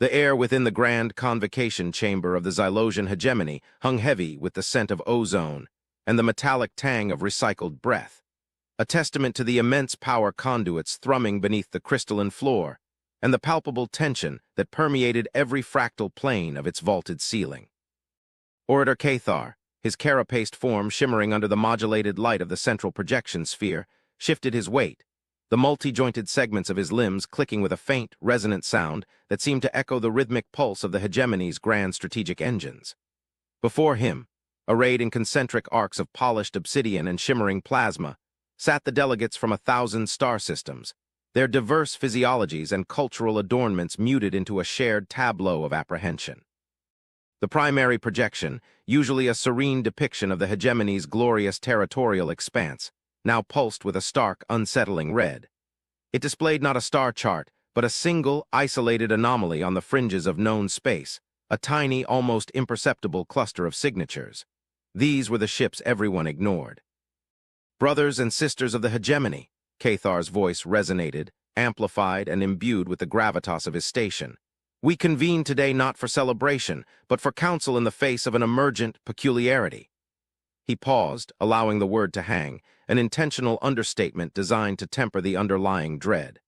The air within the grand convocation chamber of the Xylosian hegemony hung heavy with the scent of ozone and the metallic tang of recycled breath, a testament to the immense power conduits thrumming beneath the crystalline floor and the palpable tension that permeated every fractal plane of its vaulted ceiling. Orator Cathar, his carapaced form shimmering under the modulated light of the central projection sphere, shifted his weight, the multi-jointed segments of his limbs clicking with a faint, resonant sound that seemed to echo the rhythmic pulse of the hegemony's grand strategic engines. Before him, arrayed in concentric arcs of polished obsidian and shimmering plasma, sat the delegates from 1,000 star systems, their diverse physiologies and cultural adornments muted into a shared tableau of apprehension. The primary projection, usually a serene depiction of the hegemony's glorious territorial expanse, now pulsed with a stark, unsettling red. It displayed not a star chart, but a single, isolated anomaly on the fringes of known space, a tiny, almost imperceptible cluster of signatures. These were the ships everyone ignored. Brothers and sisters of the hegemony, Cathar's voice resonated, amplified and imbued with the gravitas of his station. We convene today not for celebration, but for counsel in the face of an emergent peculiarity. He paused, allowing the word to hang, an intentional understatement designed to temper the underlying dread.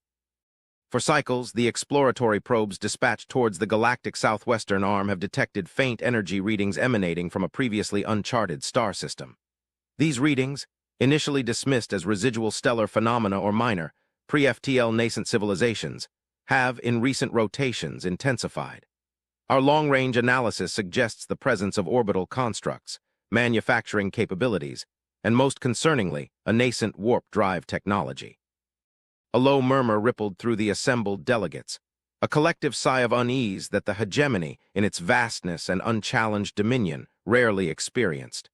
For cycles, the exploratory probes dispatched towards the galactic southwestern arm have detected faint energy readings emanating from a previously uncharted star system. These readings, initially dismissed as residual stellar phenomena or minor, pre-FTL nascent civilizations, have, in recent rotations, intensified. Our long-range analysis suggests the presence of orbital constructs, manufacturing capabilities, and most concerningly, a nascent warp drive technology. A low murmur rippled through the assembled delegates, a collective sigh of unease that the hegemony, in its vastness and unchallenged dominion, rarely experienced.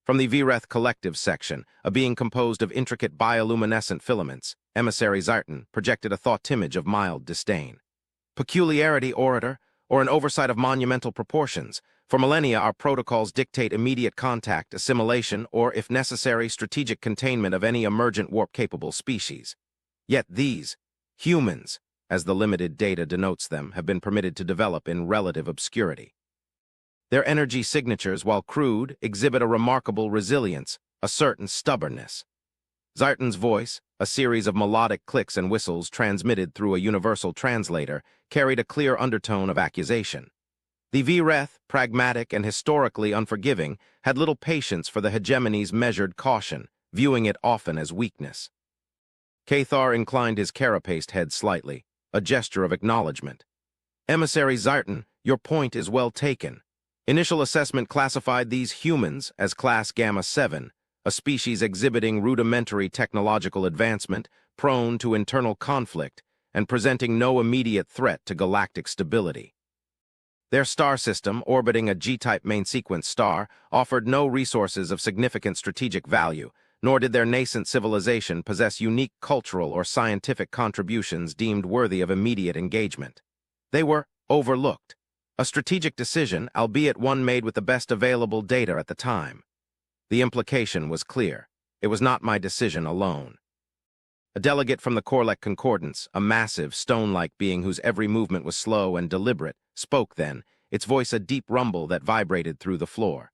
From the Vireth collective section, a being composed of intricate bioluminescent filaments, Emissary Zartan projected a thought image of mild disdain. Peculiarity, orator, or an oversight of monumental proportions. For millennia, our protocols dictate immediate contact, assimilation, or, if necessary, strategic containment of any emergent warp-capable species. Yet these, humans, as the limited data denotes them, have been permitted to develop in relative obscurity. Their energy signatures, while crude, exhibit a remarkable resilience, a certain stubbornness. Zartan's voice, a series of melodic clicks and whistles transmitted through a universal translator, carried a clear undertone of accusation. The Vireth, pragmatic and historically unforgiving, had little patience for the hegemony's measured caution, viewing it often as weakness. Cathar inclined his carapaced head slightly, a gesture of acknowledgement. Emissary Zartan, your point is well taken. Initial assessment classified these humans as Class Gamma 7, a species exhibiting rudimentary technological advancement, prone to internal conflict, and presenting no immediate threat to galactic stability. Their star system, orbiting a G-type main-sequence star, offered no resources of significant strategic value, nor did their nascent civilization possess unique cultural or scientific contributions deemed worthy of immediate engagement. They were overlooked, a strategic decision, albeit one made with the best available data at the time. The implication was clear. It was not my decision alone. A delegate from the Korlek Concordance, a massive, stone-like being whose every movement was slow and deliberate, spoke then, its voice a deep rumble that vibrated through the floor.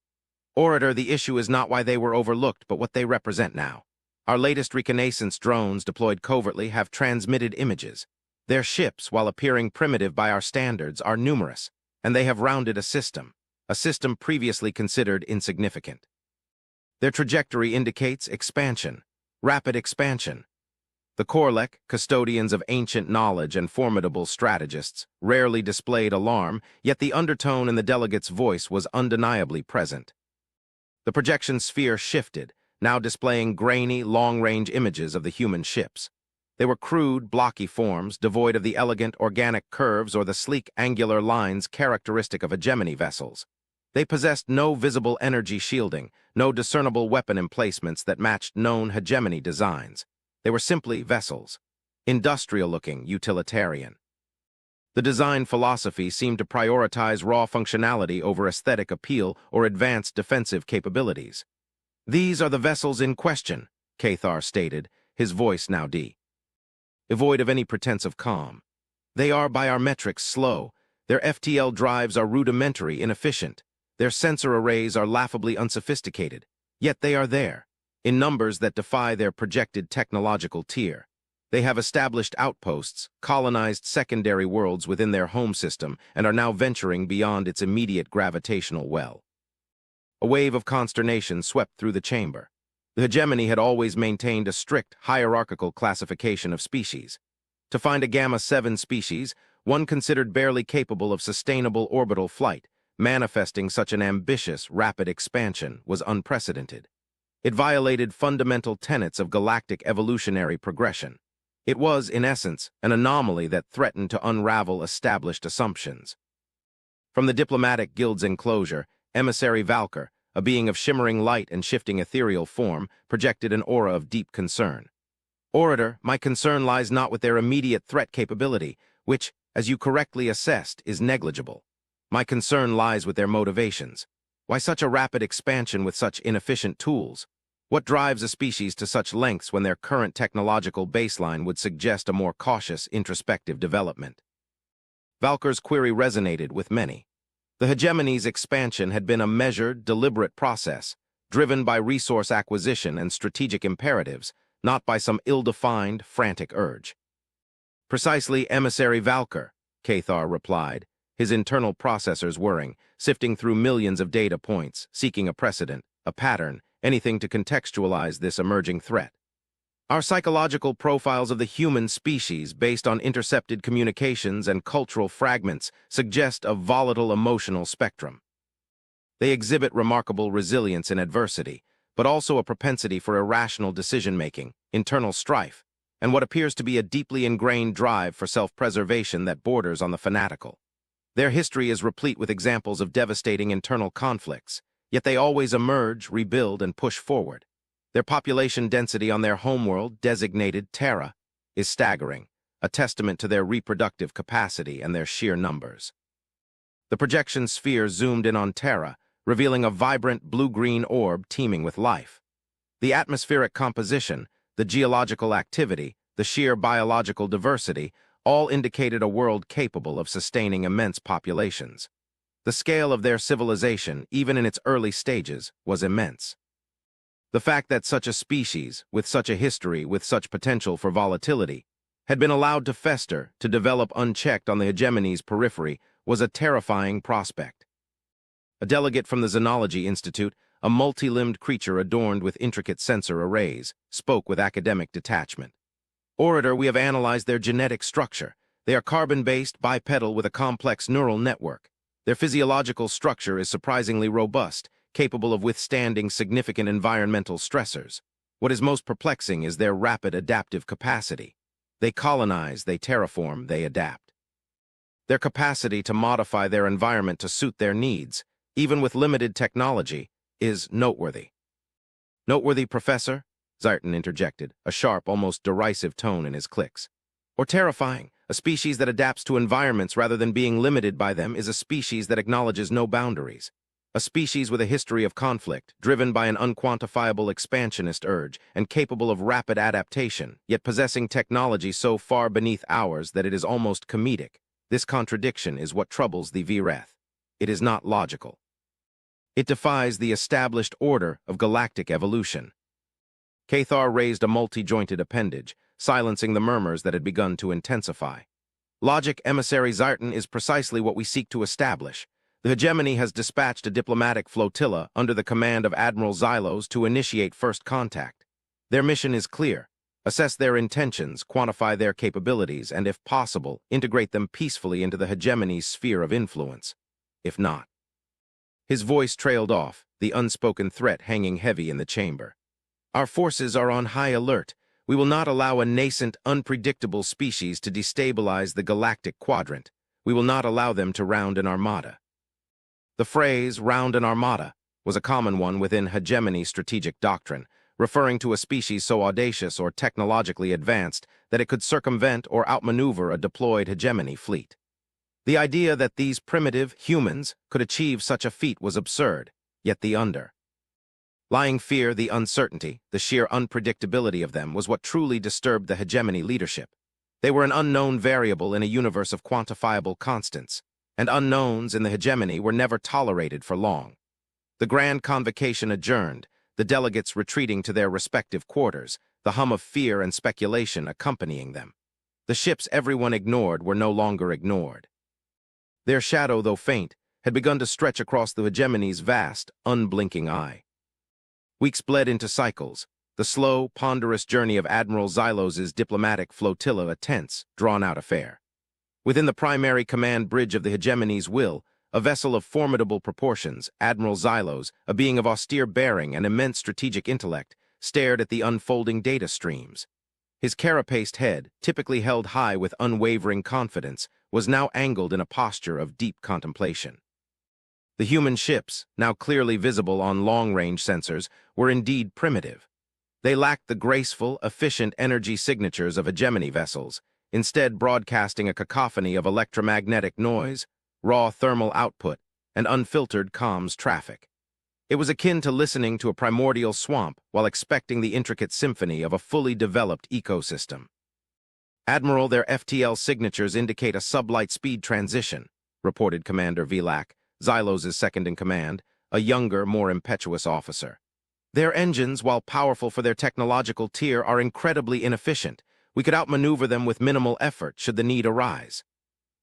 Orator, the issue is not why they were overlooked, but what they represent now. Our latest reconnaissance drones deployed covertly have transmitted images. Their ships, while appearing primitive by our standards, are numerous, and they have rounded a system previously considered insignificant. Their trajectory indicates expansion, rapid expansion. The Korlek, custodians of ancient knowledge and formidable strategists, rarely displayed alarm, yet the undertone in the delegate's voice was undeniably present. The projection sphere shifted, now displaying grainy, long-range images of the human ships. They were crude, blocky forms, devoid of the elegant, organic curves or the sleek, angular lines characteristic of hegemony vessels. They possessed no visible energy shielding, no discernible weapon emplacements that matched known hegemony designs. They were simply vessels, industrial-looking, utilitarian. The design philosophy seemed to prioritize raw functionality over aesthetic appeal or advanced defensive capabilities. These are the vessels in question, Cathar stated, his voice now devoid of any pretense of calm. They are, by our metrics, slow. Their FTL drives are rudimentary, inefficient. Their sensor arrays are laughably unsophisticated. Yet they are there, in numbers that defy their projected technological tier. They have established outposts, colonized secondary worlds within their home system, and are now venturing beyond its immediate gravitational well. A wave of consternation swept through the chamber. The hegemony had always maintained a strict, hierarchical classification of species. To find a Gamma-7 species, one considered barely capable of sustainable orbital flight, manifesting such an ambitious, rapid expansion, was unprecedented. It violated fundamental tenets of galactic evolutionary progression. It was, in essence, an anomaly that threatened to unravel established assumptions. From the diplomatic guild's enclosure, Emissary Valkyr, a being of shimmering light and shifting ethereal form, projected an aura of deep concern. Orator, my concern lies not with their immediate threat capability, which, as you correctly assessed, is negligible. My concern lies with their motivations. Why such a rapid expansion with such inefficient tools? What drives a species to such lengths when their current technological baseline would suggest a more cautious, introspective development? Valkyr's query resonated with many. The hegemony's expansion had been a measured, deliberate process, driven by resource acquisition and strategic imperatives, not by some ill-defined, frantic urge. Precisely, Emissary Valkyr, Cathar replied, his internal processors whirring, sifting through millions of data points, seeking a precedent, a pattern, anything to contextualize this emerging threat. Our psychological profiles of the human species, based on intercepted communications and cultural fragments, suggest a volatile emotional spectrum. They exhibit remarkable resilience in adversity, but also a propensity for irrational decision-making, internal strife, and what appears to be a deeply ingrained drive for self-preservation that borders on the fanatical. Their history is replete with examples of devastating internal conflicts, yet they always emerge, rebuild, and push forward. Their population density on their homeworld, designated Terra, is staggering, a testament to their reproductive capacity and their sheer numbers. The projection sphere zoomed in on Terra, revealing a vibrant blue-green orb teeming with life. The atmospheric composition, the geological activity, the sheer biological diversity, all indicated a world capable of sustaining immense populations. The scale of their civilization, even in its early stages, was immense. The fact that such a species, with such a history, with such potential for volatility, had been allowed to fester, to develop unchecked on the hegemony's periphery, was a terrifying prospect. A delegate from the Xenology Institute, a multi-limbed creature adorned with intricate sensor arrays, spoke with academic detachment. Orator, we have analyzed their genetic structure. They are carbon-based, bipedal with a complex neural network. Their physiological structure is surprisingly robust, capable of withstanding significant environmental stressors. What is most perplexing is their rapid adaptive capacity. They colonize, they terraform, they adapt. Their capacity to modify their environment to suit their needs, even with limited technology, is noteworthy. Noteworthy, Professor? Zartan interjected, a sharp, almost derisive tone in his clicks. Or terrifying? A species that adapts to environments rather than being limited by them is a species that acknowledges no boundaries. A species with a history of conflict, driven by an unquantifiable expansionist urge, and capable of rapid adaptation, yet possessing technology so far beneath ours that it is almost comedic. This contradiction is what troubles the Vreth. It is not logical. It defies the established order of galactic evolution. Cathar raised a multi-jointed appendage, silencing the murmurs that had begun to intensify. Logic, Emissary Zartan, is precisely what we seek to establish. The hegemony has dispatched a diplomatic flotilla under the command of Admiral Xylos to initiate first contact. Their mission is clear. Assess their intentions, quantify their capabilities, and if possible, integrate them peacefully into the hegemony's sphere of influence. If not. His voice trailed off, the unspoken threat hanging heavy in the chamber. Our forces are on high alert. We will not allow a nascent, unpredictable species to destabilize the galactic quadrant. We will not allow them to round an armada. The phrase, round an armada, was a common one within hegemony strategic doctrine, referring to a species so audacious or technologically advanced that it could circumvent or outmaneuver a deployed hegemony fleet. The idea that these primitive humans could achieve such a feat was absurd, yet the underlying fear, the uncertainty, the sheer unpredictability of them was what truly disturbed the hegemony leadership. They were an unknown variable in a universe of quantifiable constants, and unknowns in the hegemony were never tolerated for long. The grand convocation adjourned, the delegates retreating to their respective quarters, the hum of fear and speculation accompanying them. The ships everyone ignored were no longer ignored. Their shadow, though faint, had begun to stretch across the hegemony's vast, unblinking eye. Weeks bled into cycles, the slow, ponderous journey of Admiral Xylos's diplomatic flotilla a tense, drawn-out affair. Within the primary command bridge of the hegemony's will, a vessel of formidable proportions, Admiral Xylos, a being of austere bearing and immense strategic intellect, stared at the unfolding data streams. His carapaced head, typically held high with unwavering confidence, was now angled in a posture of deep contemplation. The human ships, now clearly visible on long-range sensors, were indeed primitive. They lacked the graceful, efficient energy signatures of hegemony vessels, instead broadcasting a cacophony of electromagnetic noise, raw thermal output, and unfiltered comms traffic. It was akin to listening to a primordial swamp while expecting the intricate symphony of a fully developed ecosystem. Admiral, their FTL signatures indicate a sublight speed transition, reported Commander Vilak, Xylos' second-in-command, a younger, more impetuous officer. Their engines, while powerful for their technological tier, are incredibly inefficient. We could outmaneuver them with minimal effort should the need arise.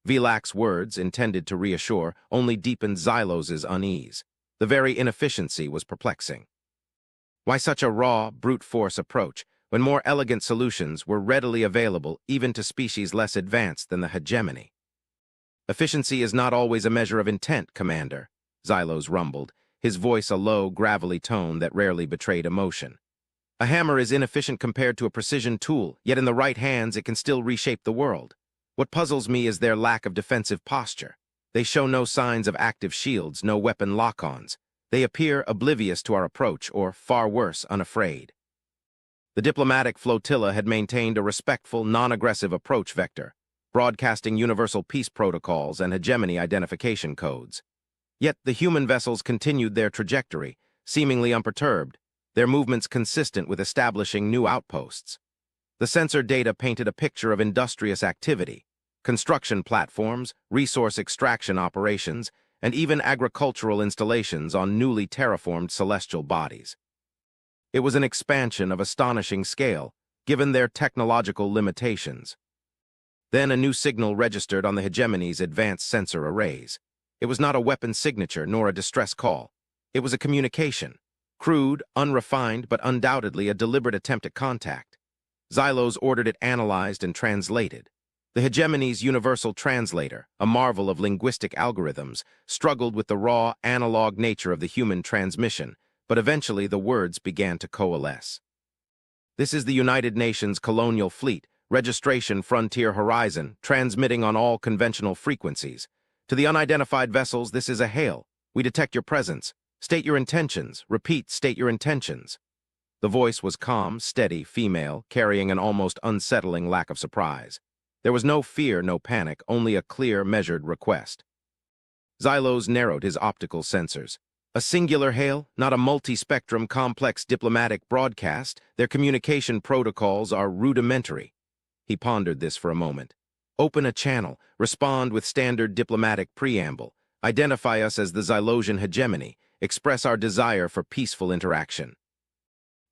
Vilak's words, intended to reassure, only deepened Xylos' unease. The very inefficiency was perplexing. Why such a raw, brute force approach, when more elegant solutions were readily available even to species less advanced than the hegemony? Efficiency is not always a measure of intent, Commander, Xylos rumbled, his voice a low, gravelly tone that rarely betrayed emotion. A hammer is inefficient compared to a precision tool, yet in the right hands it can still reshape the world. What puzzles me is their lack of defensive posture. They show no signs of active shields, no weapon lock-ons. They appear oblivious to our approach, or, far worse, unafraid. The diplomatic flotilla had maintained a respectful, non-aggressive approach vector, broadcasting universal peace protocols and hegemony identification codes. Yet the human vessels continued their trajectory, seemingly unperturbed, their movements consistent with establishing new outposts. The sensor data painted a picture of industrious activity, construction platforms, resource extraction operations, and even agricultural installations on newly terraformed celestial bodies. It was an expansion of astonishing scale, given their technological limitations. Then a new signal registered on the hegemony's advanced sensor arrays. It was not a weapon signature nor a distress call. It was a communication, crude, unrefined, but undoubtedly a deliberate attempt at contact. Xylos ordered it analyzed and translated. The hegemony's universal translator, a marvel of linguistic algorithms, struggled with the raw, analog nature of the human transmission, but eventually the words began to coalesce. This is the United Nations Colonial Fleet, registration Frontier Horizon, transmitting on all conventional frequencies. To the unidentified vessels, this is a hail. We detect your presence. State your intentions. Repeat, state your intentions. The voice was calm, steady, female, carrying an almost unsettling lack of surprise. There was no fear, no panic, only a clear, measured request. Xylos narrowed his optical sensors. A singular hail, not a multi-spectrum, complex diplomatic broadcast. Their communication protocols are rudimentary. He pondered this for a moment. Open a channel, respond with standard diplomatic preamble, identify us as the Xylosian hegemony, express our desire for peaceful interaction.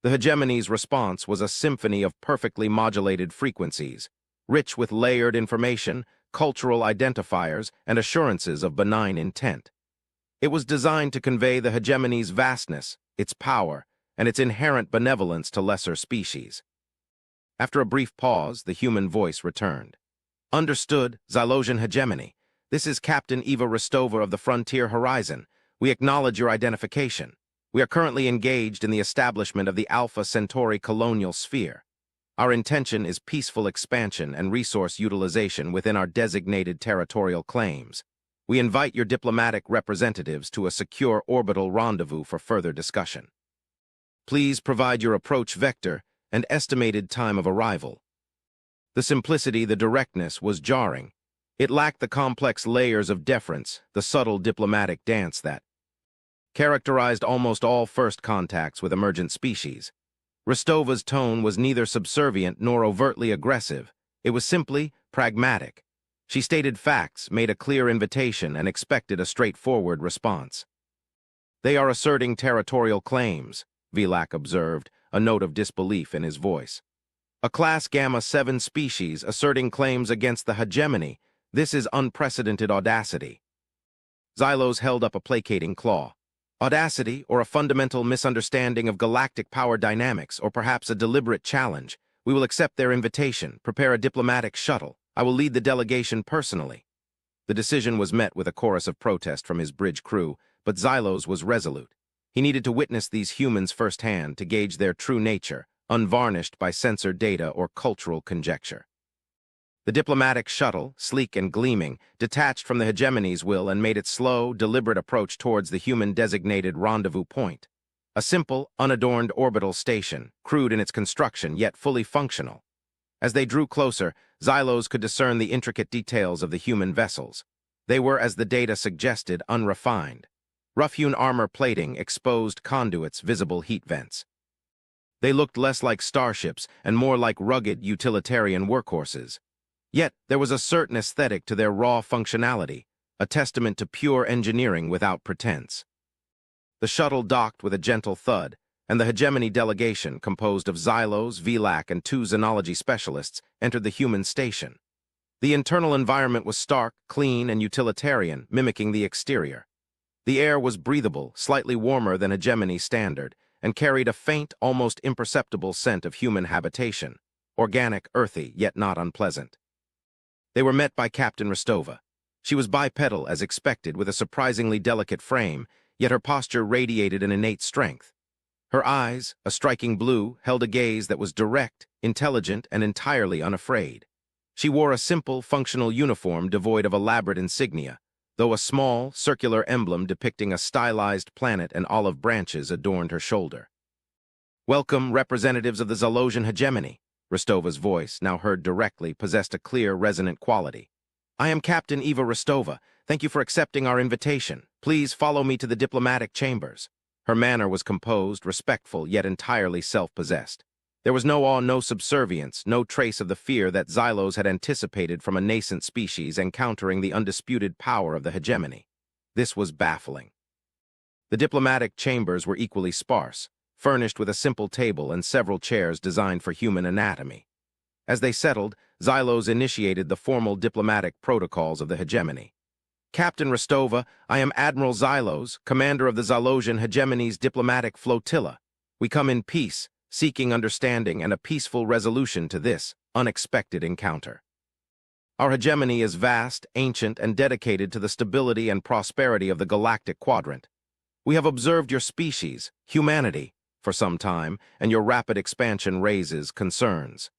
The hegemony's response was a symphony of perfectly modulated frequencies, rich with layered information, cultural identifiers, and assurances of benign intent. It was designed to convey the hegemony's vastness, its power, and its inherent benevolence to lesser species. After a brief pause, the human voice returned. Understood, Xylosian hegemony. This is Captain Eva Rostova of the Frontier Horizon. We acknowledge your identification. We are currently engaged in the establishment of the Alpha Centauri colonial sphere. Our intention is peaceful expansion and resource utilization within our designated territorial claims. We invite your diplomatic representatives to a secure orbital rendezvous for further discussion. Please provide your approach vector and estimated time of arrival. The simplicity, the directness was jarring. It lacked the complex layers of deference, the subtle diplomatic dance that characterized almost all first contacts with emergent species. Rostova's tone was neither subservient nor overtly aggressive. It was simply pragmatic. She stated facts, made a clear invitation, and expected a straightforward response. "They are asserting territorial claims," Vilak observed, a note of disbelief in his voice. "A Class Gamma 7 species asserting claims against the hegemony. This is unprecedented audacity." Xylos held up a placating claw. "Audacity, or a fundamental misunderstanding of galactic power dynamics, or perhaps a deliberate challenge. We will accept their invitation, prepare a diplomatic shuttle. I will lead the delegation personally." The decision was met with a chorus of protest from his bridge crew, but Xylos was resolute. He needed to witness these humans firsthand to gauge their true nature, unvarnished by censored data or cultural conjecture. The diplomatic shuttle, sleek and gleaming, detached from the hegemony's will and made its slow, deliberate approach towards the human-designated rendezvous point. A simple, unadorned orbital station, crude in its construction yet fully functional. As they drew closer, Xylos could discern the intricate details of the human vessels. They were, as the data suggested, unrefined. Rough-hewn armor plating, exposed conduits, visible heat vents. They looked less like starships and more like rugged, utilitarian workhorses. Yet there was a certain aesthetic to their raw functionality, a testament to pure engineering without pretense. The shuttle docked with a gentle thud, and the hegemony delegation, composed of Xylos, Vilak, and 2 xenology specialists, entered the human station. The internal environment was stark, clean, and utilitarian, mimicking the exterior. The air was breathable, slightly warmer than hegemony standard, and carried a faint, almost imperceptible scent of human habitation, organic, earthy, yet not unpleasant. They were met by Captain Rostova. She was bipedal, as expected, with a surprisingly delicate frame, yet her posture radiated an innate strength. Her eyes, a striking blue, held a gaze that was direct, intelligent, and entirely unafraid. She wore a simple, functional uniform devoid of elaborate insignia, though a small, circular emblem depicting a stylized planet and olive branches adorned her shoulder. "Welcome, representatives of the Zalosian hegemony." Rostova's voice, now heard directly, possessed a clear, resonant quality. "I am Captain Eva Rostova. Thank you for accepting our invitation. Please follow me to the diplomatic chambers." Her manner was composed, respectful, yet entirely self-possessed. There was no awe, no subservience, no trace of the fear that Xylos had anticipated from a nascent species encountering the undisputed power of the hegemony. This was baffling. The diplomatic chambers were equally sparse, furnished with a simple table and several chairs designed for human anatomy. As they settled, Xylos initiated the formal diplomatic protocols of the hegemony. "Captain Rostova, I am Admiral Xylos, commander of the Zalosian hegemony's diplomatic flotilla. We come in peace, seeking understanding and a peaceful resolution to this unexpected encounter. Our hegemony is vast, ancient, and dedicated to the stability and prosperity of the galactic quadrant. We have observed your species, humanity, for some time, and your rapid expansion raises concerns."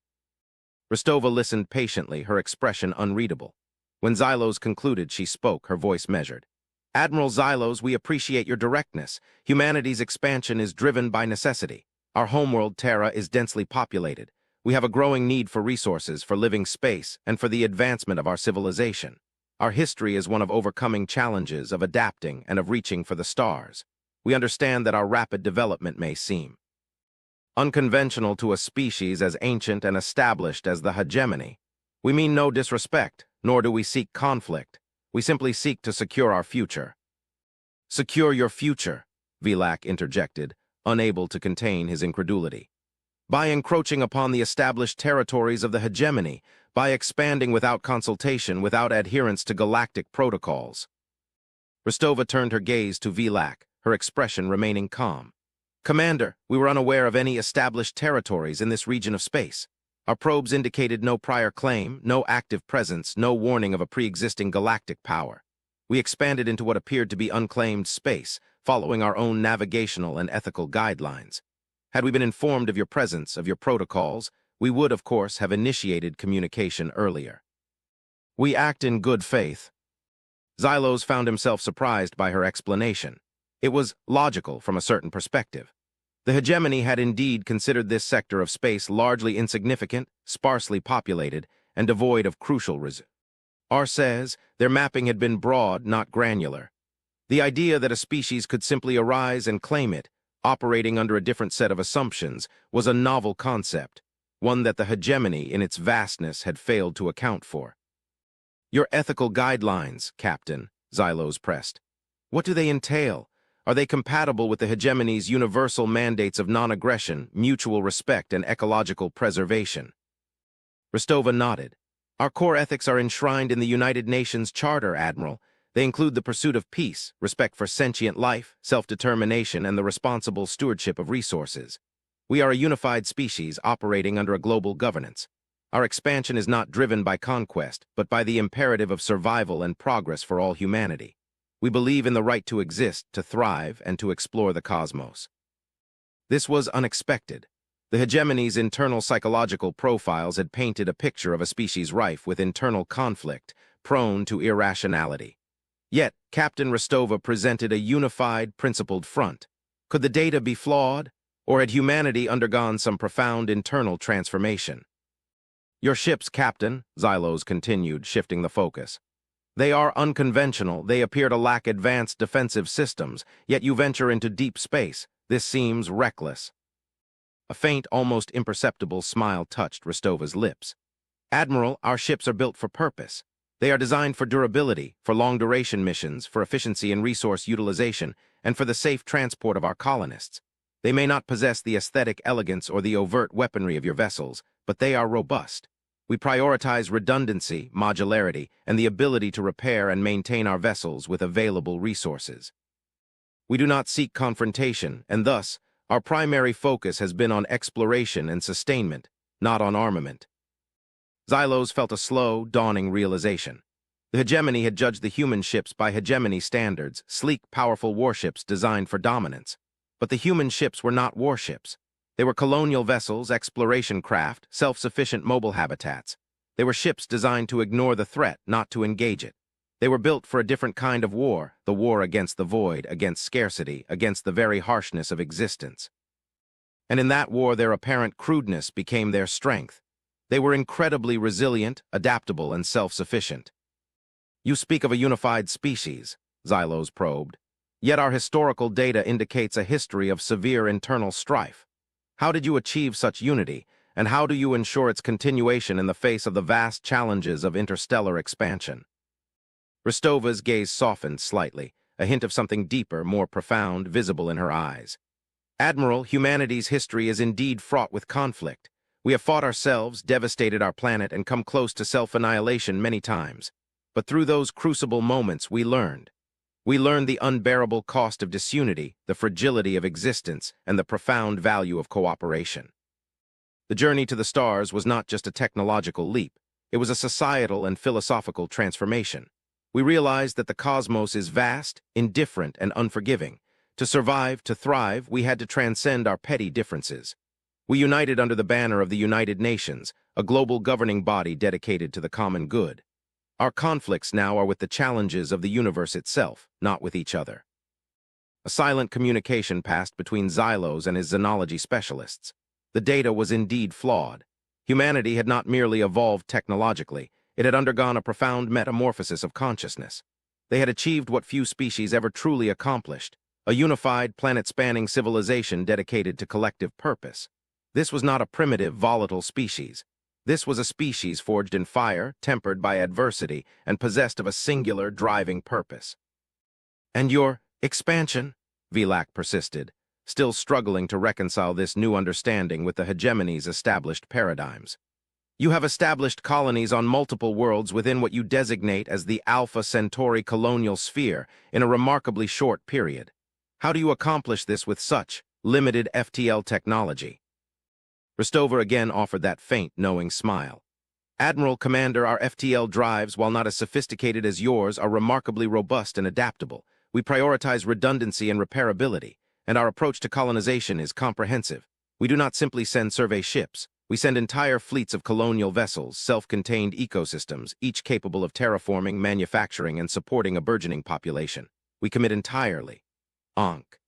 Rostova listened patiently, her expression unreadable. When Xylos concluded, she spoke, her voice measured. "Admiral Xylos, we appreciate your directness. Humanity's expansion is driven by necessity. Our homeworld, Terra, is densely populated. We have a growing need for resources, for living space, and for the advancement of our civilization. Our history is one of overcoming challenges, of adapting, and of reaching for the stars. We understand that our rapid development may seem unconventional to a species as ancient and established as the hegemony. We mean no disrespect, nor do we seek conflict. We simply seek to secure our future." "Secure your future," Vilak interjected, unable to contain his incredulity. "By encroaching upon the established territories of the hegemony, by expanding without consultation, without adherence to galactic protocols." Rostova turned her gaze to Vilak, her expression remaining calm. "Commander, we were unaware of any established territories in this region of space. Our probes indicated no prior claim, no active presence, no warning of a pre-existing galactic power. We expanded into what appeared to be unclaimed space, following our own navigational and ethical guidelines. Had we been informed of your presence, of your protocols, we would, of course, have initiated communication earlier. We act in good faith." Xylos found himself surprised by her explanation. It was logical from a certain perspective. The hegemony had indeed considered this sector of space largely insignificant, sparsely populated, and devoid of crucial resources. R says their mapping had been broad, not granular. The idea that a species could simply arise and claim it, operating under a different set of assumptions, was a novel concept. one that the hegemony in its vastness had failed to account for. Your ethical guidelines, Captain, Xylos pressed. What do they entail? Are they compatible with the hegemony's universal mandates of non-aggression, mutual respect, and ecological preservation? Rostova nodded. Our core ethics are enshrined in the United Nations Charter, Admiral. They include the pursuit of peace, respect for sentient life, self-determination, and the responsible stewardship of resources. We are a unified species operating under a global governance. Our expansion is not driven by conquest, but by the imperative of survival and progress for all humanity. We believe in the right to exist, to thrive, and to explore the cosmos. This was unexpected. The hegemony's internal psychological profiles had painted a picture of a species rife with internal conflict, prone to irrationality. Yet, Captain Rostova presented a unified, principled front. Could the data be flawed, or had humanity undergone some profound internal transformation? Your ships, Captain, Xylos continued, shifting the focus. They are unconventional, they appear to lack advanced defensive systems, yet you venture into deep space. This seems reckless. A faint, almost imperceptible smile touched Rostova's lips. Admiral, our ships are built for purpose. They are designed for durability, for long-duration missions, for efficiency and resource utilization, and for the safe transport of our colonists. They may not possess the aesthetic elegance or the overt weaponry of your vessels, but they are robust. We prioritize redundancy, modularity, and the ability to repair and maintain our vessels with available resources. We do not seek confrontation, and thus, our primary focus has been on exploration and sustainment, not on armament. Xylos felt a slow, dawning realization. The hegemony had judged the human ships by hegemony standards, sleek, powerful warships designed for dominance. But the human ships were not warships. They were colonial vessels, exploration craft, self-sufficient mobile habitats. They were ships designed to ignore the threat, not to engage it. They were built for a different kind of war, the war against the void, against scarcity, against the very harshness of existence. And in that war, their apparent crudeness became their strength. They were incredibly resilient, adaptable, and self-sufficient. You speak of a unified species, Xylos probed. Yet our historical data indicates a history of severe internal strife. How did you achieve such unity, and how do you ensure its continuation in the face of the vast challenges of interstellar expansion? Rostova's gaze softened slightly, a hint of something deeper, more profound, visible in her eyes. Admiral, humanity's history is indeed fraught with conflict. We have fought ourselves, devastated our planet, and come close to self-annihilation many times. But through those crucible moments, we learned. We learned the unbearable cost of disunity, the fragility of existence, and the profound value of cooperation. The journey to the stars was not just a technological leap. It was a societal and philosophical transformation. We realized that the cosmos is vast, indifferent, and unforgiving. To survive, to thrive, we had to transcend our petty differences. We united under the banner of the United Nations, a global governing body dedicated to the common good. Our conflicts now are with the challenges of the universe itself, not with each other. A silent communication passed between Xylos and his xenology specialists. The data was indeed flawed. Humanity had not merely evolved technologically, it had undergone a profound metamorphosis of consciousness. They had achieved what few species ever truly accomplished, a unified, planet-spanning civilization dedicated to collective purpose. This was not a primitive, volatile species. This was a species forged in fire, tempered by adversity, and possessed of a singular, driving purpose. And your expansion? Vilak persisted, still struggling to reconcile this new understanding with the hegemony's established paradigms. You have established colonies on multiple worlds within what you designate as the Alpha Centauri colonial sphere in a remarkably short period. How do you accomplish this with such limited FTL technology? Rostova again offered that faint, knowing smile. Admiral, Commander, our FTL drives, while not as sophisticated as yours, are remarkably robust and adaptable. We prioritize redundancy and repairability, and our approach to colonization is comprehensive. We do not simply send survey ships. We send entire fleets of colonial vessels, self-contained ecosystems, each capable of terraforming, manufacturing, and supporting a burgeoning population. We commit entirely. Ankh.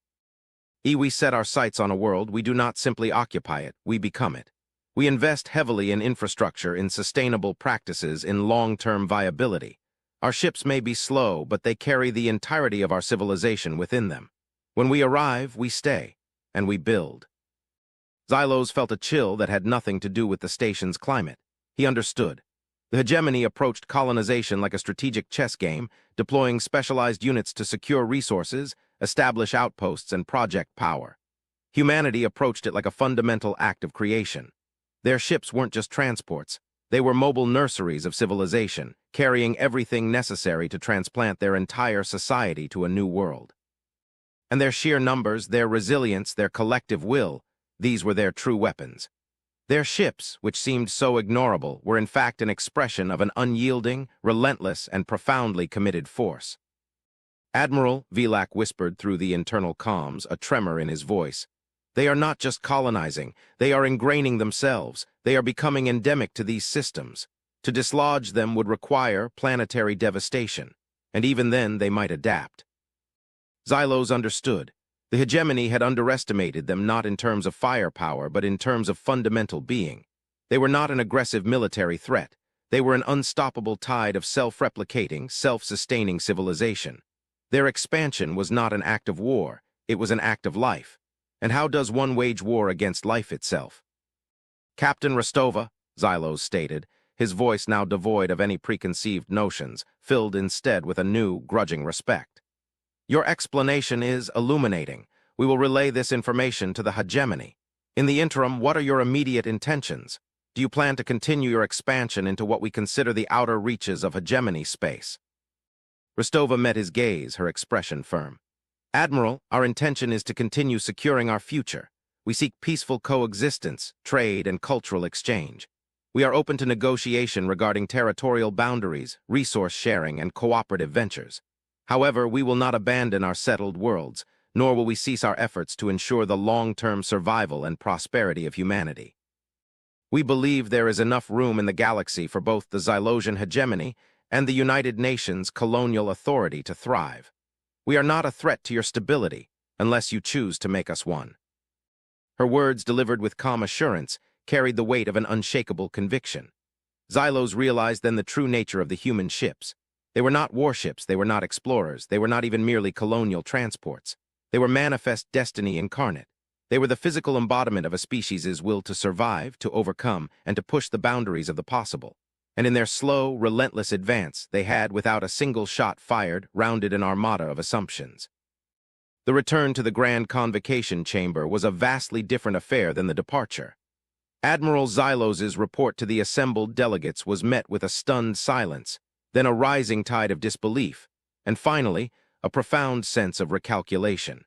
We set our sights on a world, we do not simply occupy it, we become it. We invest heavily in infrastructure, in sustainable practices, in long-term viability. Our ships may be slow, but they carry the entirety of our civilization within them. When we arrive, we stay, and we build. Xylos felt a chill that had nothing to do with the station's climate. He understood. The hegemony approached colonization like a strategic chess game, deploying specialized units to secure resources, establish outposts, and project power. Humanity approached it like a fundamental act of creation. Their ships weren't just transports. They were mobile nurseries of civilization, carrying everything necessary to transplant their entire society to a new world. And their sheer numbers, their resilience, their collective will, these were their true weapons. Their ships, which seemed so ignorable, were in fact an expression of an unyielding, relentless, and profoundly committed force. Admiral, Vilak whispered through the internal comms, a tremor in his voice. They are not just colonizing, they are ingraining themselves, they are becoming endemic to these systems. To dislodge them would require planetary devastation, and even then they might adapt. Xylos understood. The hegemony had underestimated them not in terms of firepower, but in terms of fundamental being. They were not an aggressive military threat. They were an unstoppable tide of self-replicating, self-sustaining civilization. Their expansion was not an act of war, it was an act of life. And how does one wage war against life itself? Captain Rostova, Xylos stated, his voice now devoid of any preconceived notions, filled instead with a new, grudging respect. Your explanation is illuminating. We will relay this information to the hegemony. In the interim, what are your immediate intentions? Do you plan to continue your expansion into what we consider the outer reaches of hegemony space? Rostova met his gaze, her expression firm. Admiral, our intention is to continue securing our future. We seek peaceful coexistence, trade, and cultural exchange. We are open to negotiation regarding territorial boundaries, resource sharing, and cooperative ventures. However, we will not abandon our settled worlds, nor will we cease our efforts to ensure the long-term survival and prosperity of humanity. We believe there is enough room in the galaxy for both the Xylosian hegemony and the United Nations colonial authority to thrive. We are not a threat to your stability, unless you choose to make us one. Her words, delivered with calm assurance, carried the weight of an unshakable conviction. Xylos realized then the true nature of the human ships. They were not warships, they were not explorers, they were not even merely colonial transports. They were manifest destiny incarnate. They were the physical embodiment of a species' will to survive, to overcome, and to push the boundaries of the possible. And in their slow, relentless advance, they had, without a single shot fired, rounded an armada of assumptions. The return to the Grand Convocation Chamber was a vastly different affair than the departure. Admiral Xylos's report to the assembled delegates was met with a stunned silence, then a rising tide of disbelief, and finally, a profound sense of recalculation.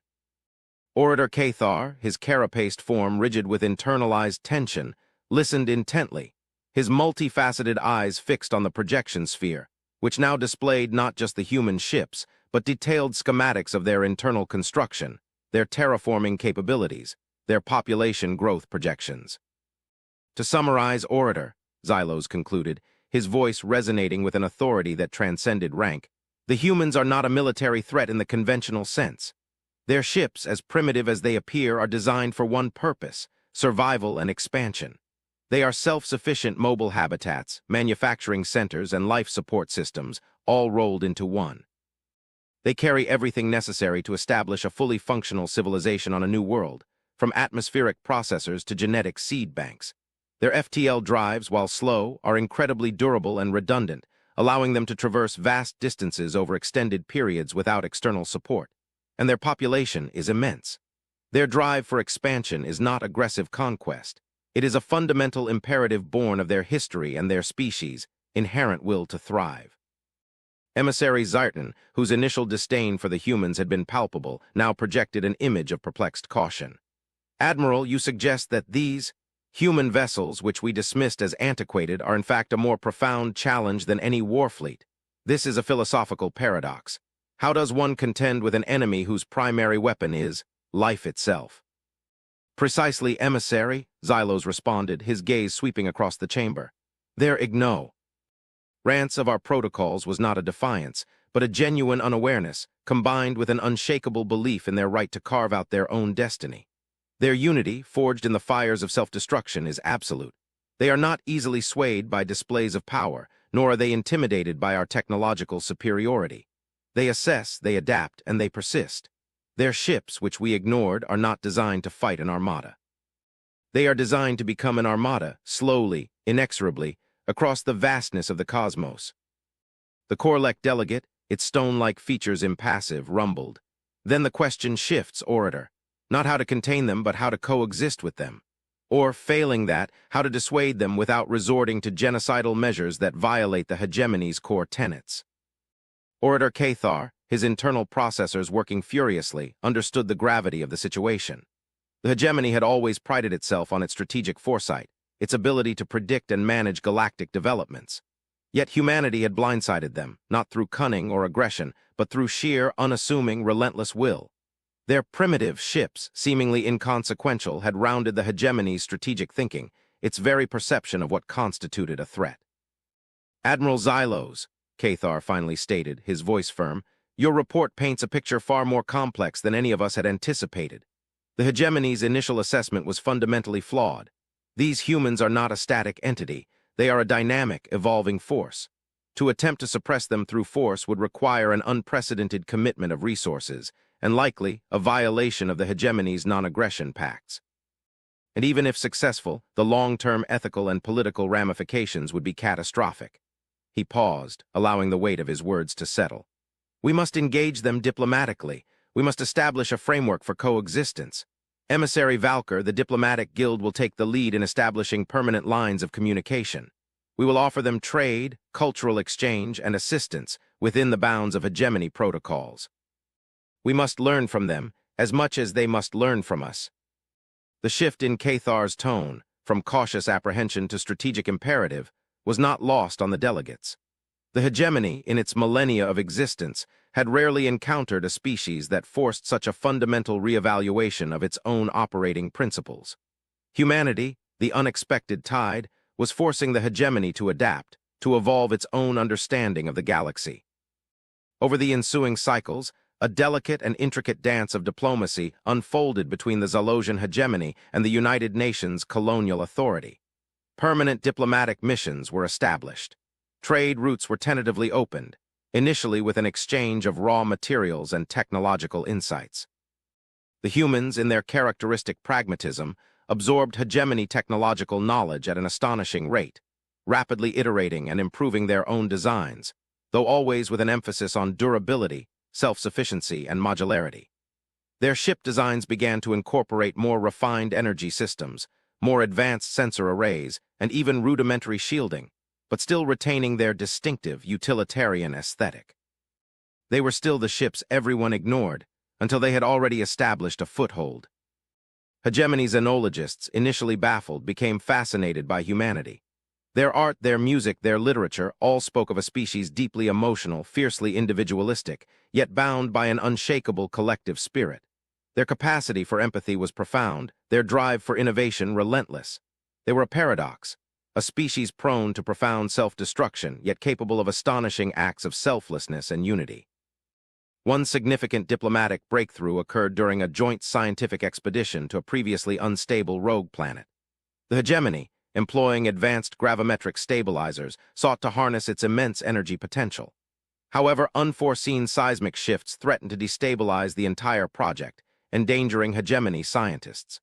Orator Cathar, his carapaced form rigid with internalized tension, listened intently, his multifaceted eyes fixed on the projection sphere, which now displayed not just the human ships, but detailed schematics of their internal construction, their terraforming capabilities, their population growth projections. To summarize, Orator, Xylos concluded, his voice resonating with an authority that transcended rank, the humans are not a military threat in the conventional sense. Their ships, as primitive as they appear, are designed for one purpose: survival and expansion. They are self-sufficient mobile habitats, manufacturing centers, and life support systems, all rolled into one. They carry everything necessary to establish a fully functional civilization on a new world, from atmospheric processors to genetic seed banks. Their FTL drives, while slow, are incredibly durable and redundant, allowing them to traverse vast distances over extended periods without external support. And their population is immense. Their drive for expansion is not aggressive conquest. It is a fundamental imperative born of their history and their species' inherent will to thrive. Emissary Zartan, whose initial disdain for the humans had been palpable, now projected an image of perplexed caution. Admiral, you suggest that these human vessels, which we dismissed as antiquated, are in fact a more profound challenge than any war fleet. This is a philosophical paradox. How does one contend with an enemy whose primary weapon is life itself? Precisely, Emissary, Xylos responded, his gaze sweeping across the chamber. Their ignorance of our protocols was not a defiance, but a genuine unawareness, combined with an unshakable belief in their right to carve out their own destiny. Their unity, forged in the fires of self-destruction, is absolute. They are not easily swayed by displays of power, nor are they intimidated by our technological superiority. They assess, they adapt, and they persist. Their ships, which we ignored, are not designed to fight an armada. They are designed to become an armada, slowly, inexorably, across the vastness of the cosmos. The Korlek delegate, its stone-like features impassive, rumbled. Then the question shifts, orator. Not how to contain them, but how to coexist with them. Or, failing that, how to dissuade them without resorting to genocidal measures that violate the hegemony's core tenets. Orator Cathar, his internal processors working furiously, understood the gravity of the situation. The hegemony had always prided itself on its strategic foresight, its ability to predict and manage galactic developments. Yet humanity had blindsided them, not through cunning or aggression, but through sheer, unassuming, relentless will. Their primitive ships, seemingly inconsequential, had rounded the hegemony's strategic thinking, its very perception of what constituted a threat. Admiral Xylos, Cathar finally stated, his voice firm, your report paints a picture far more complex than any of us had anticipated. The hegemony's initial assessment was fundamentally flawed. These humans are not a static entity. They are a dynamic, evolving force. To attempt to suppress them through force would require an unprecedented commitment of resources, and likely a violation of the hegemony's non-aggression pacts. And even if successful, the long-term ethical and political ramifications would be catastrophic. He paused, allowing the weight of his words to settle. We must engage them diplomatically. We must establish a framework for coexistence. Emissary Valkyr, the diplomatic guild, will take the lead in establishing permanent lines of communication. We will offer them trade, cultural exchange, and assistance within the bounds of hegemony protocols. We must learn from them as much as they must learn from us. The shift in Cathar's tone, from cautious apprehension to strategic imperative, was not lost on the delegates. The hegemony, in its millennia of existence, had rarely encountered a species that forced such a fundamental reevaluation of its own operating principles. Humanity, the unexpected tide, was forcing the hegemony to adapt, to evolve its own understanding of the galaxy. Over the ensuing cycles, a delicate and intricate dance of diplomacy unfolded between the Zalosian hegemony and the United Nations colonial authority. Permanent diplomatic missions were established. Trade routes were tentatively opened, initially with an exchange of raw materials and technological insights. The humans, in their characteristic pragmatism, absorbed hegemony technological knowledge at an astonishing rate, rapidly iterating and improving their own designs, though always with an emphasis on durability, self-sufficiency, and modularity. Their ship designs began to incorporate more refined energy systems, more advanced sensor arrays, and even rudimentary shielding, but still retaining their distinctive utilitarian aesthetic. They were still the ships everyone ignored, until they had already established a foothold. Hegemony xenologists, initially baffled, became fascinated by humanity. Their art, their music, their literature all spoke of a species deeply emotional, fiercely individualistic, yet bound by an unshakable collective spirit. Their capacity for empathy was profound, their drive for innovation relentless. They were a paradox, a species prone to profound self-destruction, yet capable of astonishing acts of selflessness and unity. One significant diplomatic breakthrough occurred during a joint scientific expedition to a previously unstable rogue planet. The hegemony, employing advanced gravimetric stabilizers, sought to harness its immense energy potential. However, unforeseen seismic shifts threatened to destabilize the entire project, endangering hegemony scientists.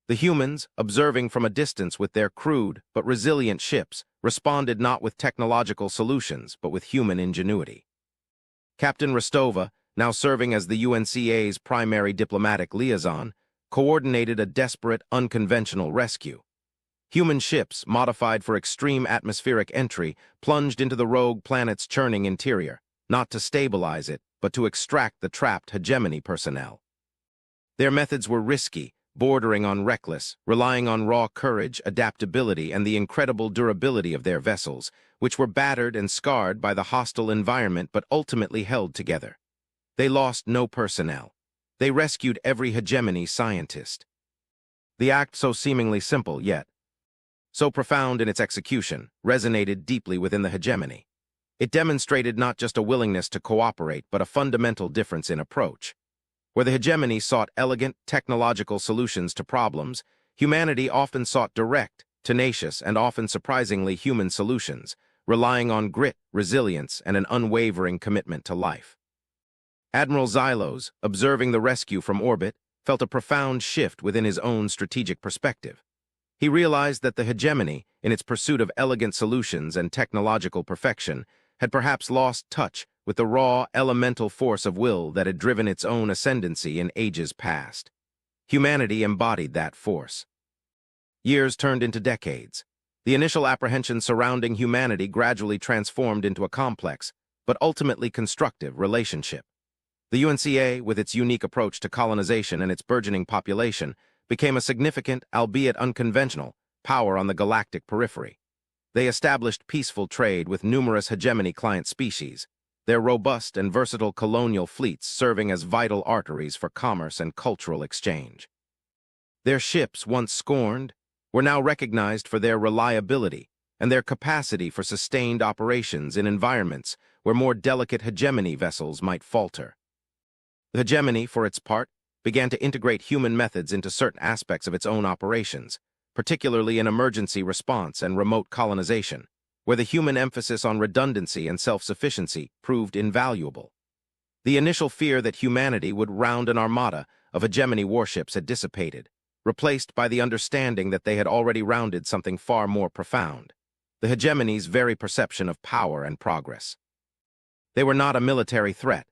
The humans, observing from a distance with their crude but resilient ships, responded not with technological solutions but with human ingenuity. Captain Rostova, now serving as the UNCA's primary diplomatic liaison, coordinated a desperate, unconventional rescue. Human ships, modified for extreme atmospheric entry, plunged into the rogue planet's churning interior, not to stabilize it, but to extract the trapped hegemony personnel. Their methods were risky, bordering on reckless, relying on raw courage, adaptability, and the incredible durability of their vessels, which were battered and scarred by the hostile environment but ultimately held together. They lost no personnel. They rescued every hegemony scientist. The act, so seemingly simple, yet so profound in its execution, resonated deeply within the hegemony. It demonstrated not just a willingness to cooperate, but a fundamental difference in approach. Where the hegemony sought elegant, technological solutions to problems, humanity often sought direct, tenacious, and often surprisingly human solutions, relying on grit, resilience, and an unwavering commitment to life. Admiral Xylos, observing the rescue from orbit, felt a profound shift within his own strategic perspective. He realized that the hegemony, in its pursuit of elegant solutions and technological perfection, had perhaps lost touch with the raw, elemental force of will that had driven its own ascendancy in ages past. Humanity embodied that force. Years turned into decades. The initial apprehension surrounding humanity gradually transformed into a complex, but ultimately constructive, relationship. The UNCA, with its unique approach to colonization and its burgeoning population, became a significant, albeit unconventional, power on the galactic periphery. They established peaceful trade with numerous hegemony client species, their robust and versatile colonial fleets serving as vital arteries for commerce and cultural exchange. Their ships, once scorned, were now recognized for their reliability and their capacity for sustained operations in environments where more delicate hegemony vessels might falter. The hegemony, for its part, began to integrate human methods into certain aspects of its own operations, particularly in emergency response and remote colonization, where the human emphasis on redundancy and self-sufficiency proved invaluable. The initial fear that humanity would round an armada of hegemony warships had dissipated, replaced by the understanding that they had already rounded something far more profound, the hegemony's very perception of power and progress. They were not a military threat.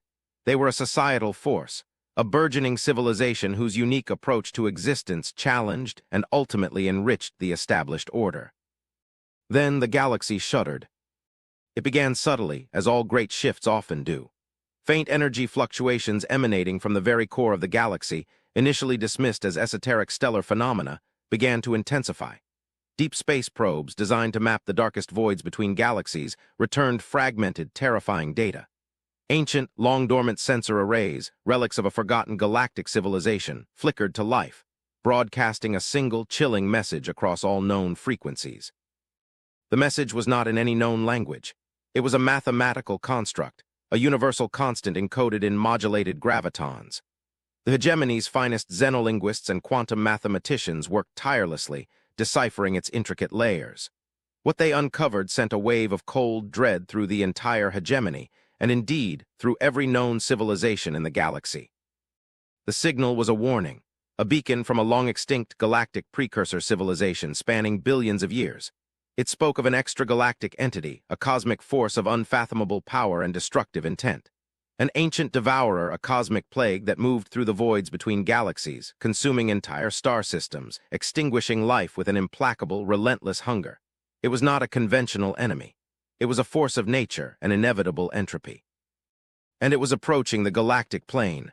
They were a societal force, a burgeoning civilization whose unique approach to existence challenged and ultimately enriched the established order. Then the galaxy shuddered. It began subtly, as all great shifts often do. Faint energy fluctuations emanating from the very core of the galaxy, initially dismissed as esoteric stellar phenomena, began to intensify. Deep space probes designed to map the darkest voids between galaxies returned fragmented, terrifying data. Ancient, long-dormant sensor arrays, relics of a forgotten galactic civilization, flickered to life, broadcasting a single, chilling message across all known frequencies. The message was not in any known language. It was a mathematical construct, a universal constant encoded in modulated gravitons. The hegemony's finest xenolinguists and quantum mathematicians worked tirelessly, deciphering its intricate layers. What they uncovered sent a wave of cold dread through the entire hegemony, and indeed through every known civilization in the galaxy. The signal was a warning, a beacon from a long-extinct galactic precursor civilization spanning billions of years. It spoke of an extragalactic entity, a cosmic force of unfathomable power and destructive intent. An ancient devourer, a cosmic plague that moved through the voids between galaxies, consuming entire star systems, extinguishing life with an implacable, relentless hunger. It was not a conventional enemy. It was a force of nature, an inevitable entropy. And it was approaching the galactic plane.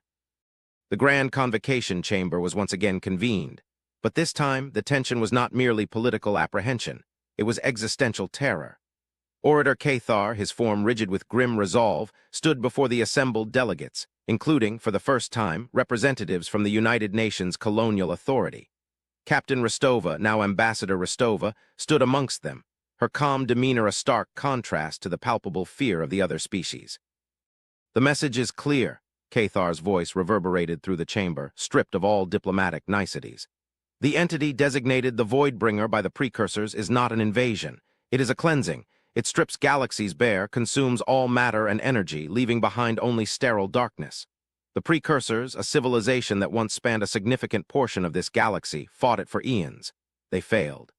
The grand convocation chamber was once again convened, but this time the tension was not merely political apprehension. It was existential terror. Orator Cathar, his form rigid with grim resolve, stood before the assembled delegates, including, for the first time, representatives from the United Nations Colonial Authority. Captain Rostova, now Ambassador Rostova, stood amongst them, her calm demeanor a stark contrast to the palpable fear of the other species. "The message is clear," Cathar's voice reverberated through the chamber, stripped of all diplomatic niceties. "The entity designated the Voidbringer by the precursors is not an invasion. It is a cleansing. It strips galaxies bare, consumes all matter and energy, leaving behind only sterile darkness. The precursors, a civilization that once spanned a significant portion of this galaxy, fought it for eons. They failed.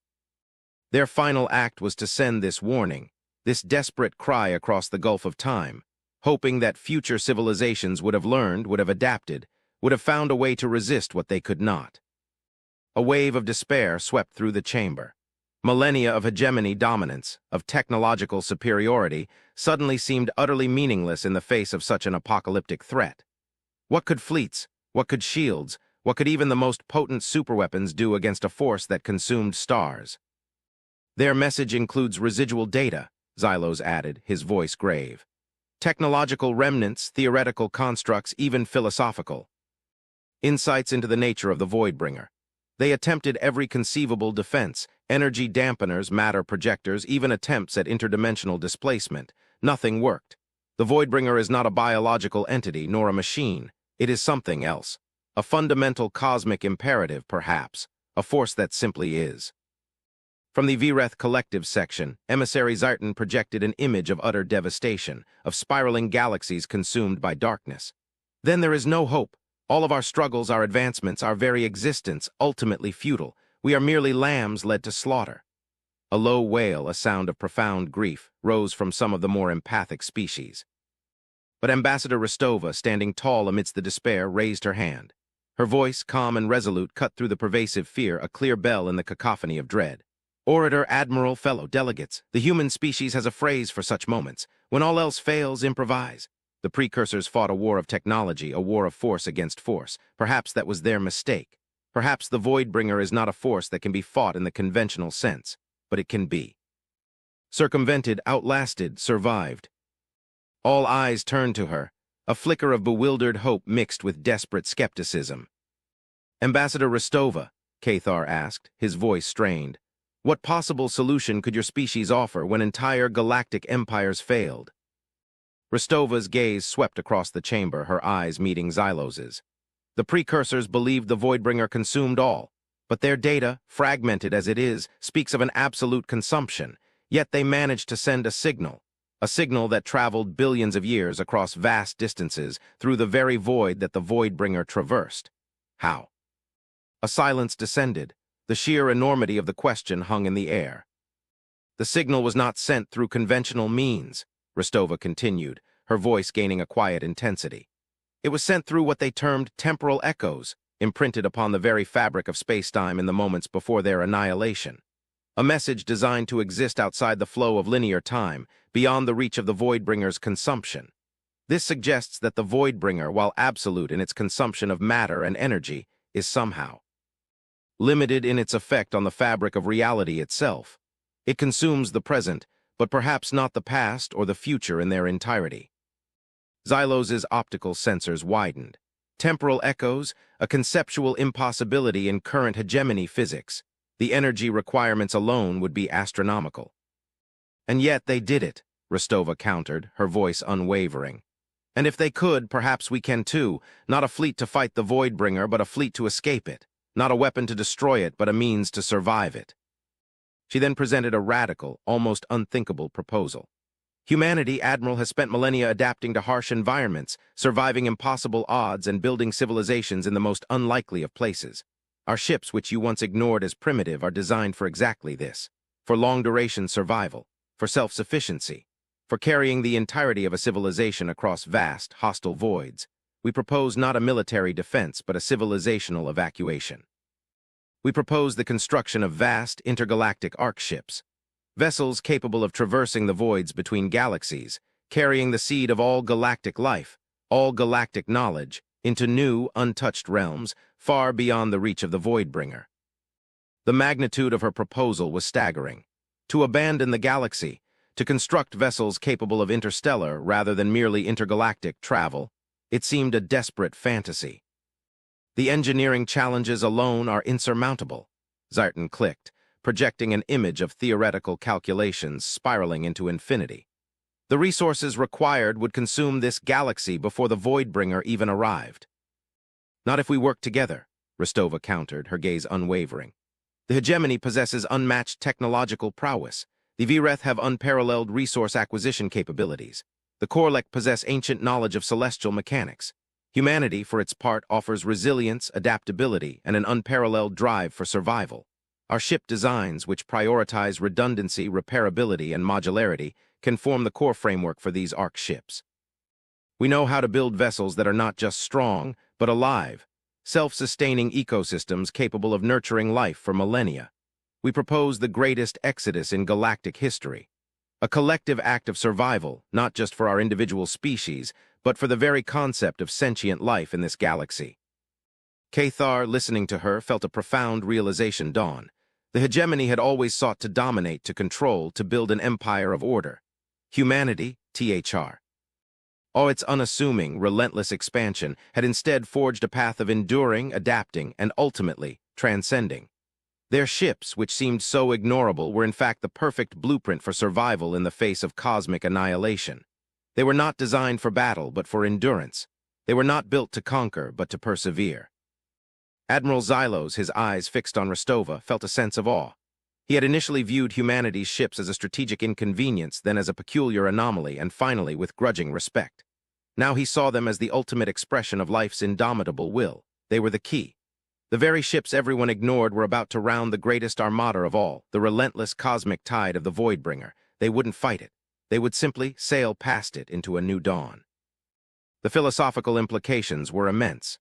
Their final act was to send this warning, this desperate cry across the gulf of time, hoping that future civilizations would have learned, would have adapted, would have found a way to resist what they could not." A wave of despair swept through the chamber. Millennia of hegemony dominance, of technological superiority, suddenly seemed utterly meaningless in the face of such an apocalyptic threat. What could fleets, what could shields, what could even the most potent superweapons do against a force that consumed stars? "Their message includes residual data," Xylos added, his voice grave. "Technological remnants, theoretical constructs, even philosophical. Insights into the nature of the Voidbringer. They attempted every conceivable defense, energy dampeners, matter projectors, even attempts at interdimensional displacement. Nothing worked. The Voidbringer is not a biological entity, nor a machine. It is something else. A fundamental cosmic imperative, perhaps. A force that simply is." From the Vireth Collective section, Emissary Zartan projected an image of utter devastation, of spiraling galaxies consumed by darkness. "Then there is no hope. All of our struggles, our advancements, our very existence, ultimately futile. We are merely lambs led to slaughter." A low wail, a sound of profound grief, rose from some of the more empathic species. But Ambassador Rostova, standing tall amidst the despair, raised her hand. Her voice, calm and resolute, cut through the pervasive fear, a clear bell in the cacophony of dread. "Orator, Admiral, fellow delegates, the human species has a phrase for such moments. When all else fails, improvise. The precursors fought a war of technology, a war of force against force. Perhaps that was their mistake. Perhaps the Voidbringer is not a force that can be fought in the conventional sense, but it can be circumvented, outlasted, survived." All eyes turned to her, a flicker of bewildered hope mixed with desperate skepticism. "Ambassador Rostova," Cathar asked, his voice strained, "what possible solution could your species offer when entire galactic empires failed?" Rostova's gaze swept across the chamber, her eyes meeting Xylos's. The precursors believed the Voidbringer consumed all, but their data, fragmented as it is, speaks of an absolute consumption, yet they managed to send a signal that traveled billions of years across vast distances through the very void that the Voidbringer traversed. How? A silence descended. The sheer enormity of the question hung in the air. "The signal was not sent through conventional means," Rostova continued, her voice gaining a quiet intensity. "It was sent through what they termed temporal echoes, imprinted upon the very fabric of spacetime in the moments before their annihilation. A message designed to exist outside the flow of linear time, beyond the reach of the Voidbringer's consumption. This suggests that the Voidbringer, while absolute in its consumption of matter and energy, is somehow limited in its effect on the fabric of reality itself. It consumes the present, but perhaps not the past or the future in their entirety." Xylos's optical sensors widened. Temporal echoes, a conceptual impossibility in current hegemony physics. The energy requirements alone would be astronomical. "And yet they did it," Rostova countered, her voice unwavering. "And if they could, perhaps we can too. Not a fleet to fight the Voidbringer, but a fleet to escape it. Not a weapon to destroy it, but a means to survive it." She then presented a radical, almost unthinkable proposal. "Humanity, Admiral, has spent millennia adapting to harsh environments, surviving impossible odds, and building civilizations in the most unlikely of places. Our ships, which you once ignored as primitive, are designed for exactly this. For long-duration survival, for self-sufficiency, for carrying the entirety of a civilization across vast, hostile voids. We propose not a military defense, but a civilizational evacuation. We propose the construction of vast, intergalactic arc ships, vessels capable of traversing the voids between galaxies, carrying the seed of all galactic life, all galactic knowledge, into new, untouched realms, far beyond the reach of the Voidbringer." The magnitude of her proposal was staggering. To abandon the galaxy, to construct vessels capable of interstellar rather than merely intergalactic travel, it seemed a desperate fantasy. "The engineering challenges alone are insurmountable," Zartan clicked, projecting an image of theoretical calculations spiraling into infinity. "The resources required would consume this galaxy before the Voidbringer even arrived." "Not if we work together," Rostova countered, her gaze unwavering. "The hegemony possesses unmatched technological prowess. The Vireth have unparalleled resource acquisition capabilities. The Korlek possess ancient knowledge of celestial mechanics. Humanity, for its part, offers resilience, adaptability, and an unparalleled drive for survival. Our ship designs, which prioritize redundancy, repairability, and modularity, can form the core framework for these arc ships. We know how to build vessels that are not just strong, but alive, self-sustaining ecosystems capable of nurturing life for millennia. We propose the greatest exodus in galactic history, a collective act of survival, not just for our individual species, but for the very concept of sentient life in this galaxy." Cathar, listening to her, felt a profound realization dawn. The hegemony had always sought to dominate, to control, to build an empire of order. Humanity, THR, all its unassuming, relentless expansion, had instead forged a path of enduring, adapting, and ultimately transcending. Their ships, which seemed so ignorable, were in fact the perfect blueprint for survival in the face of cosmic annihilation. They were not designed for battle, but for endurance. They were not built to conquer, but to persevere. Admiral Xylos, his eyes fixed on Rostova, felt a sense of awe. He had initially viewed humanity's ships as a strategic inconvenience, then as a peculiar anomaly, and finally with grudging respect. Now he saw them as the ultimate expression of life's indomitable will. They were the key. The very ships everyone ignored were about to round the greatest armada of all, the relentless cosmic tide of the Voidbringer. They wouldn't fight it. They would simply sail past it into a new dawn. The philosophical implications were immense.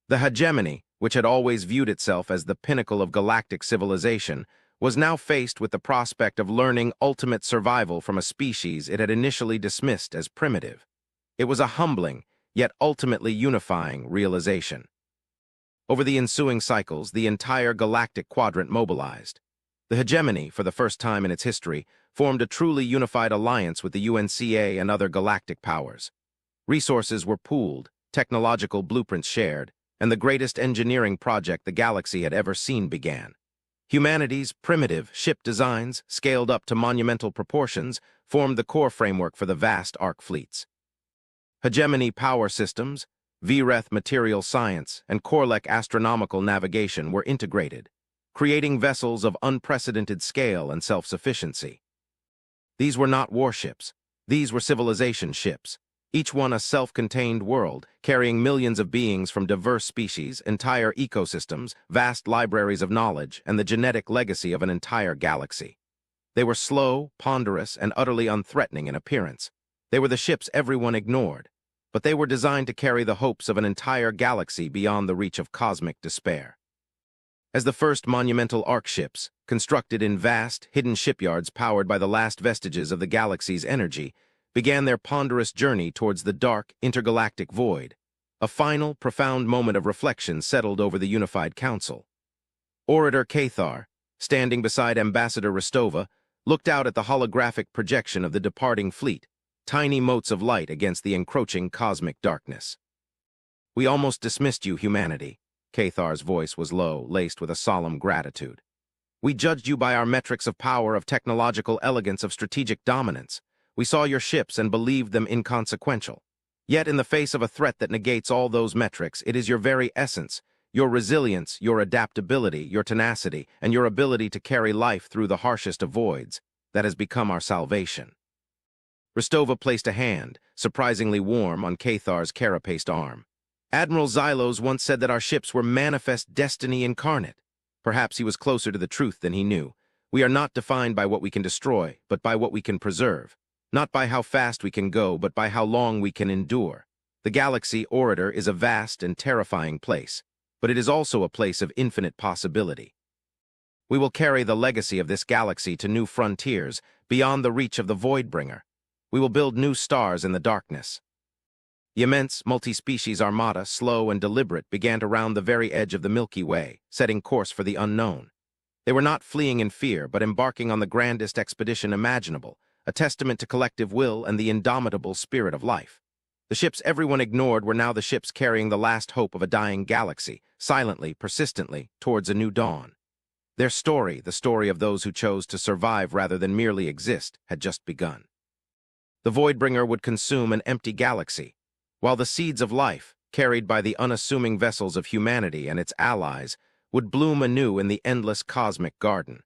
The hegemony, which had always viewed itself as the pinnacle of galactic civilization, was now faced with the prospect of learning ultimate survival from a species it had initially dismissed as primitive. It was a humbling, yet ultimately unifying realization. Over the ensuing cycles, the entire galactic quadrant mobilized. The hegemony, for the first time in its history, formed a truly unified alliance with the UNCA and other galactic powers. Resources were pooled, technological blueprints shared, and the greatest engineering project the galaxy had ever seen began. Humanity's primitive ship designs, scaled up to monumental proportions, formed the core framework for the vast arc fleets. Hegemony power systems, Vreth material science, and Korlek astronomical navigation were integrated, creating vessels of unprecedented scale and self-sufficiency. These were not warships. These were civilization ships, each one a self-contained world, carrying millions of beings from diverse species, entire ecosystems, vast libraries of knowledge, and the genetic legacy of an entire galaxy. They were slow, ponderous, and utterly unthreatening in appearance. They were the ships everyone ignored, but they were designed to carry the hopes of an entire galaxy beyond the reach of cosmic despair. As the first monumental arc ships, constructed in vast, hidden shipyards powered by the last vestiges of the galaxy's energy, began their ponderous journey towards the dark, intergalactic void, a final, profound moment of reflection settled over the unified council. Orator Cathar, standing beside Ambassador Rostova, looked out at the holographic projection of the departing fleet, tiny motes of light against the encroaching cosmic darkness. "We almost dismissed you, humanity." Cathar's voice was low, laced with a solemn gratitude. "We judged you by our metrics of power, of technological elegance, of strategic dominance. We saw your ships and believed them inconsequential. Yet in the face of a threat that negates all those metrics, it is your very essence, your resilience, your adaptability, your tenacity, and your ability to carry life through the harshest of voids, that has become our salvation." Rostova placed a hand, surprisingly warm, on Cathar's carapaced arm. "Admiral Xylos once said that our ships were manifest destiny incarnate." Perhaps he was closer to the truth than he knew. We are not defined by what we can destroy, but by what we can preserve. Not by how fast we can go, but by how long we can endure. The galaxy, Orator, is a vast and terrifying place, but it is also a place of infinite possibility. We will carry the legacy of this galaxy to new frontiers, beyond the reach of the Voidbringer. We will build new stars in the darkness. The immense, multi-species armada, slow and deliberate, began to round the very edge of the Milky Way, setting course for the unknown. They were not fleeing in fear, but embarking on the grandest expedition imaginable, a testament to collective will and the indomitable spirit of life. The ships everyone ignored were now the ships carrying the last hope of a dying galaxy, silently, persistently, towards a new dawn. Their story, the story of those who chose to survive rather than merely exist, had just begun. The Voidbringer would consume an empty galaxy, while the seeds of life, carried by the unassuming vessels of humanity and its allies, would bloom anew in the endless cosmic garden.